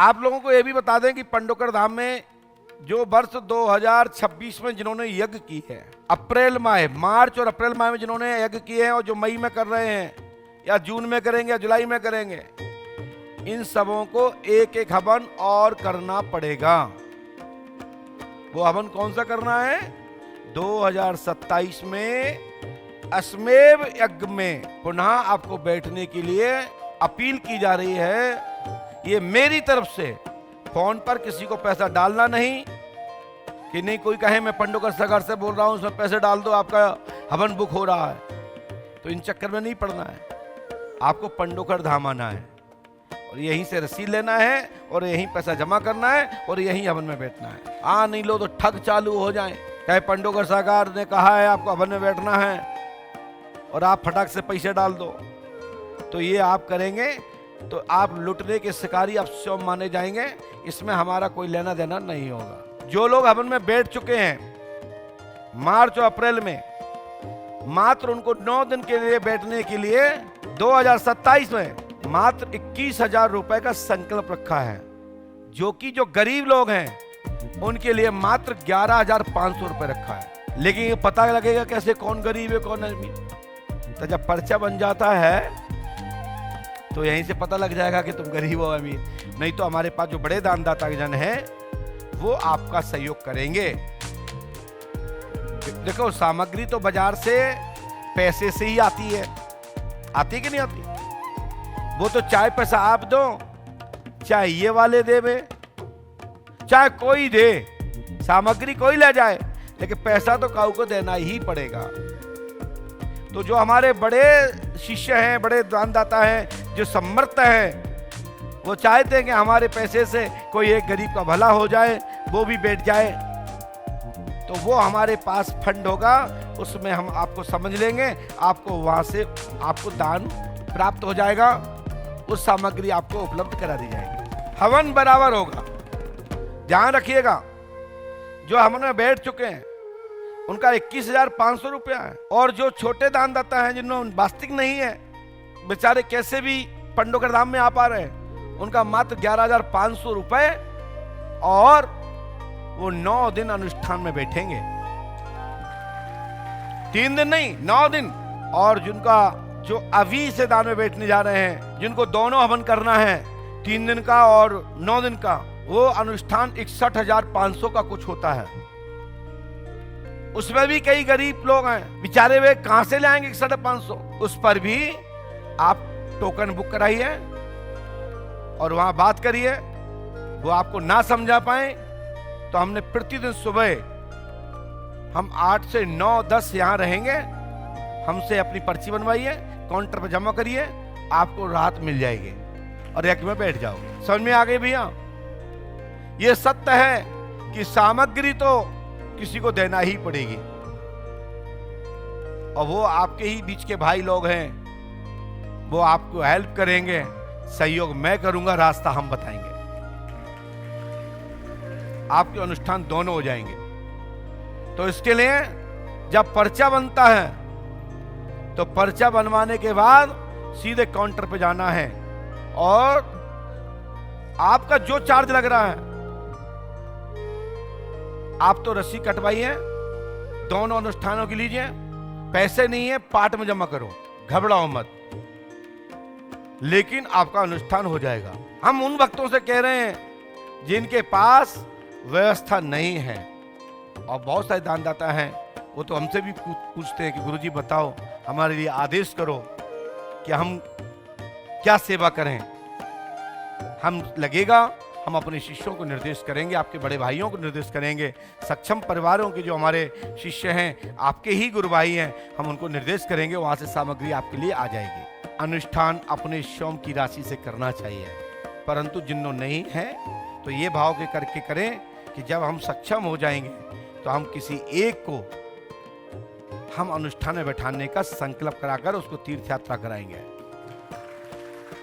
आप लोगों को यह भी बता दें कि पंडोकर धाम में जो वर्ष 2026 में जिन्होंने यज्ञ की है, अप्रैल माह, मार्च और अप्रैल माह में जिन्होंने यज्ञ किए हैं और जो मई में कर रहे हैं या जून में करेंगे या जुलाई में करेंगे, इन सबों को एक एक हवन और करना पड़ेगा। वो हवन कौन सा करना है? 2027 में अश्वमेव यज्ञ में पुनः आपको बैठने के लिए अपील की जा रही है। ये मेरी तरफ से, फोन पर किसी को पैसा डालना नहीं कि नहीं कोई कहे मैं पंडोकर सागर से बोल रहा हूं, उसमें पैसे डाल दो, आपका हवन बुक हो रहा है। तो इन चक्कर में नहीं पड़ना है। आपको पंडोकर धाम आना है और यहीं से रसीद लेना है और यहीं पैसा जमा करना है और यहीं हवन में बैठना है। नहीं लो तो ठग चालू हो जाए, कहे पंडोकर सागर ने कहा है आपको हवन में बैठना है और आप फटाक से पैसे डाल दो, तो ये आप करेंगे तो आप लुटने के शिकारी आप स्वयं माने जाएंगे। इसमें हमारा कोई लेना देना नहीं होगा। जो लोग हवन में बैठ चुके हैं मार्च और अप्रैल में, मात्र उनको 9 दिन के लिए बैठने के लिए 2027 में मात्र 21,000 रुपए का संकल्प रखा है। जो गरीब लोग हैं उनके लिए मात्र 11,500 रुपए रखा है। लेकिन ये पता लगेगा कैसे कौन गरीब है कौन अमीर? तो जब पर्चा बन जाता है तो यहीं से पता लग जाएगा कि तुम गरीब हो अमीर। नहीं तो हमारे पास जो बड़े दानदाता जन हैं वो आपका सहयोग करेंगे। देखो सामग्री तो बाजार से पैसे से ही आती है, आती कि नहीं आती? वो तो चाहे पैसा आप दो, चाहे ये वाले देवे, चाहे कोई दे, सामग्री कोई ले जाए, लेकिन पैसा तो काऊ को देना ही पड़ेगा। तो जो हमारे बड़े शिष्य हैं, बड़े दानदाता हैं, जो समर्थ हैं, वो चाहते हैं कि हमारे पैसे से कोई एक गरीब का भला हो जाए, वो भी बैठ जाए। तो वो हमारे पास फंड होगा, उसमें हम आपको समझ लेंगे, आपको वहां से आपको दान प्राप्त हो जाएगा, उस सामग्री आपको उपलब्ध करा दी जाएगी। हवन बराबर होगा। ध्यान रखिएगा, जो हवन में बैठ चुके हैं उनका 21,500 रुपया है, और जो छोटे दानदाता हैं जिन्होंने वास्तविक नहीं है, बेचारे कैसे भी पंडोकर धाम में आ पा रहे हैं, उनका मात्र 11,500 रुपए, और वो 9 दिन अनुष्ठान में बैठेंगे। 3 दिन नहीं, 9 दिन। और जिनका जो अभी से दान में बैठने जा रहे हैं, जिनको दोनों हवन करना है, 3 दिन का और 9 दिन का, वो अनुष्ठान 61,500 का कुछ होता है। उसमें भी कई गरीब लोग हैं, बेचारे वे कहां से लाएंगे 61,500? उस पर भी आप टोकन बुक कराइए और वहां बात करिए। वो आपको ना समझा पाए तो हमने प्रतिदिन सुबह हम 8 से 9, 10 यहां रहेंगे। हमसे अपनी पर्ची बनवाइए, काउंटर पर जमा करिए, आपको राहत मिल जाएगी और यज्ञ में बैठ जाओगे। समझ में आ गई भैया? ये सत्य है कि सामग्री तो किसी को देना ही पड़ेगी, और वो आपके ही बीच के भाई लोग हैं, वो आपको हेल्प करेंगे। सहयोग मैं करूंगा, रास्ता हम बताएंगे। आपके अनुष्ठान दोनों हो जाएंगे। तो इसके लिए जब पर्चा बनता है तो पर्चा बनवाने के बाद सीधे काउंटर पे जाना है, और आपका जो चार्ज लग रहा है आप तो रस्सी कटवाइए, दोनों अनुष्ठानों के लीजिए। पैसे नहीं है, पार्ट में जमा करो, घबराओ मत, लेकिन आपका अनुष्ठान हो जाएगा। हम उन भक्तों से कह रहे हैं जिनके पास व्यवस्था नहीं है, और बहुत सारे दानदाता हैं, वो तो हमसे भी पूछते हैं कि गुरुजी बताओ, हमारे लिए आदेश करो कि हम क्या सेवा करें। हम लगेगा, हम अपने शिष्यों को निर्देश करेंगे, आपके बड़े भाइयों को निर्देश करेंगे, सक्षम परिवारों के जो हमारे शिष्य हैं, आपके ही गुरु भाई हैं, हम उनको निर्देश करेंगे, वहां से सामग्री आपके लिए आ जाएगी। अनुष्ठान अपने स्वयं की राशि से करना चाहिए, परंतु जिन्हों नहीं है तो ये भाव के करके करें कि जब हम सक्षम हो जाएंगे तो हम किसी एक को हम अनुष्ठान में बैठाने का संकल्प कराकर उसको तीर्थ यात्रा कराएंगे।